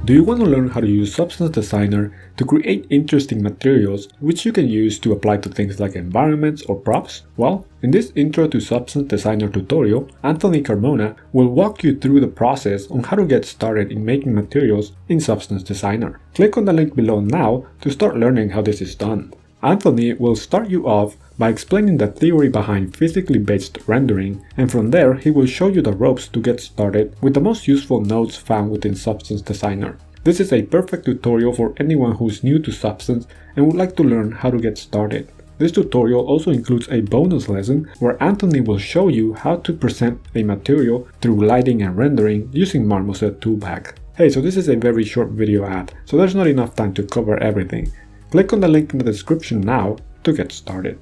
Do you want to learn how to use Substance Designer to create interesting materials which you can use to apply to things like environments or props? Well, in this Intro to Substance Designer tutorial, Anthony Carmona will walk you through the process on how to get started in making materials in Substance Designer. Click on the link below now to start learning how this is done. Anthony will start you off by explaining the theory behind physically based rendering, and from there he will show you the ropes to get started with the most useful nodes found within Substance Designer. This is a perfect tutorial for anyone who is new to Substance and would like to learn how to get started. This tutorial also includes a bonus lesson where Anthony will show you how to present a material through lighting and rendering using Marmoset Toolbag. Hey, so this is a very short video ad, so there's not enough time to cover everything. Click on the link in the description now to get started.